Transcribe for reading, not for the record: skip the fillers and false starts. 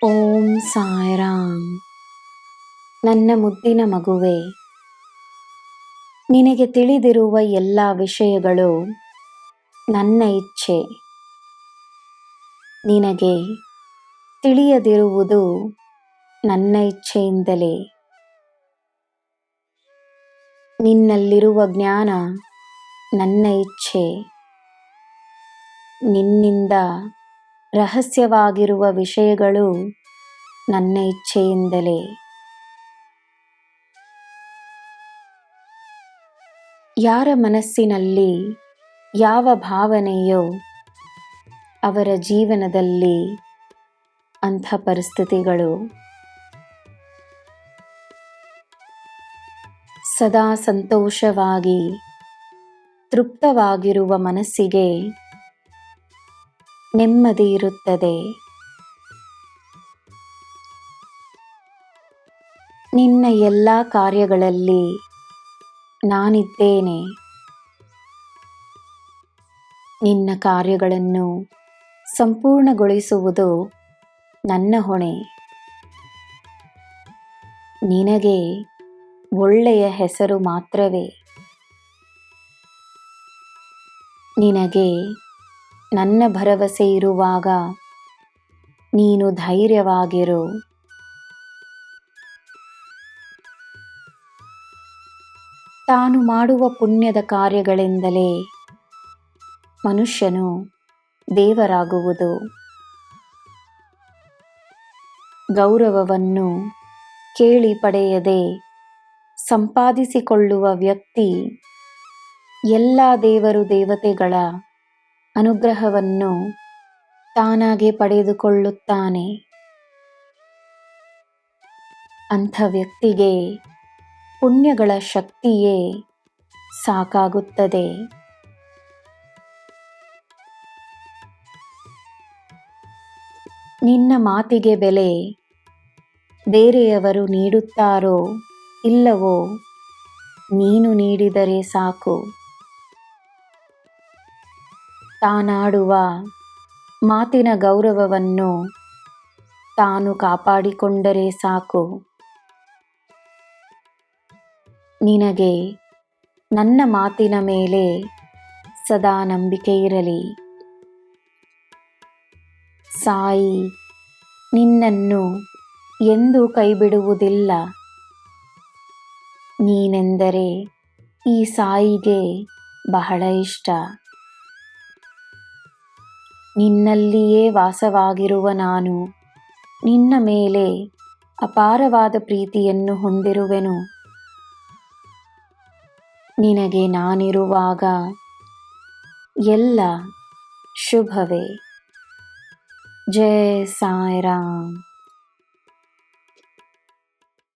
ಓಂ ಸಾಯಿರಾಮ್. ನನ್ನ ಮುದ್ದಿನ ಮಗುವೆ, ನಿನಗೆ ತಿಳಿದಿರುವ ಎಲ್ಲ ವಿಷಯಗಳು ನನ್ನ ಇಚ್ಛೆ. ನಿನಗೆ ತಿಳಿಯದಿರುವುದು ನನ್ನ ಇಚ್ಛೆಯಿಂದಲೇ. ನಿನ್ನಲ್ಲಿರುವ ಜ್ಞಾನ ನನ್ನ ಇಚ್ಛೆ. ನಿನ್ನಿಂದ ರಹಸ್ಯವಾಗಿರುವ ವಿಷಯಗಳು ನನ್ನ ಇಚ್ಛೆಯಿಂದಲೇ. ಯಾರ ಮನಸ್ಸಿನಲ್ಲಿ ಯಾವ ಭಾವನೆಯೋ ಅವರ ಜೀವನದಲ್ಲಿ ಅಂಥ ಪರಿಸ್ಥಿತಿಗಳು. ಸದಾ ಸಂತೋಷವಾಗಿ ತೃಪ್ತವಾಗಿರುವ ಮನಸ್ಸಿಗೆ ನೆಮ್ಮದಿ ಇರುತ್ತದೆ. ನಿನ್ನ ಎಲ್ಲ ಕಾರ್ಯಗಳಲ್ಲಿ ನಾನಿದ್ದೇನೆ. ನಿನ್ನ ಕಾರ್ಯಗಳನ್ನು ಸಂಪೂರ್ಣಗೊಳಿಸುವುದು ನನ್ನ ಹೊಣೆ. ನಿನಗೆ ಒಳ್ಳೆಯ ಹೆಸರು ಮಾತ್ರವೇ. ನಿನಗೆ ನನ್ನ ಭರವಸೆ ಇರುವಾಗ ನೀನು ಧೈರ್ಯವಾಗಿರು. ತಾನು ಮಾಡುವ ಪುಣ್ಯದ ಕಾರ್ಯಗಳಿಂದಲೇ ಮನುಷ್ಯನು ದೇವರಾಗುವುದು. ಗೌರವವನ್ನು ಕೇಳಿ ಪಡೆಯದೆ ಸಂಪಾದಿಸಿಕೊಳ್ಳುವ ವ್ಯಕ್ತಿ ಎಲ್ಲ ದೇವರು ದೇವತೆಗಳ ಅನುಗ್ರಹವನ್ನು ತಾನಾಗೆ ಪಡೆದುಕೊಳ್ಳುತ್ತಾನೆ. ಅಂಥ ವ್ಯಕ್ತಿಗೆ ಪುಣ್ಯಗಳ ಶಕ್ತಿಯೇ ಸಾಕಾಗುತ್ತದೆ. ನಿನ್ನ ಮಾತಿಗೆ ಬೆಲೆ ಬೇರೆಯವರು ನೀಡುತ್ತಾರೋ ಇಲ್ಲವೋ ನೀನು ನೀಡಿದರೆ ಸಾಕು. ತಾನಾಡುವ ಮಾತಿನ ಗೌರವವನ್ನು ತಾನು ಕಾಪಾಡಿಕೊಂಡರೆ ಸಾಕು. ನಿನಗೆ ನನ್ನ ಮಾತಿನ ಮೇಲೆ ಸದಾ ನಂಬಿಕೆ ಇರಲಿ. ಸಾಯಿ ನಿನ್ನನ್ನು ಎಂದೂ ಕೈಬಿಡುವುದಿಲ್ಲ. ನೀನೆಂದರೆ ಈ ಸಾಯಿಗೆ ಬಹಳ ಇಷ್ಟ. ನಿನ್ನಲ್ಲಿಯೇ ವಾಸವಾಗಿರುವ ನಾನು ನಿನ್ನ ಮೇಲೆ ಅಪಾರವಾದ ಪ್ರೀತಿಯನ್ನು ಹೊಂದಿರುವೆನು. ನಿನಗೆ ನಾನಿರುವಾಗ ಎಲ್ಲ ಶುಭವೇ. ಜೈ ಸಾಯಿರಾಮ್.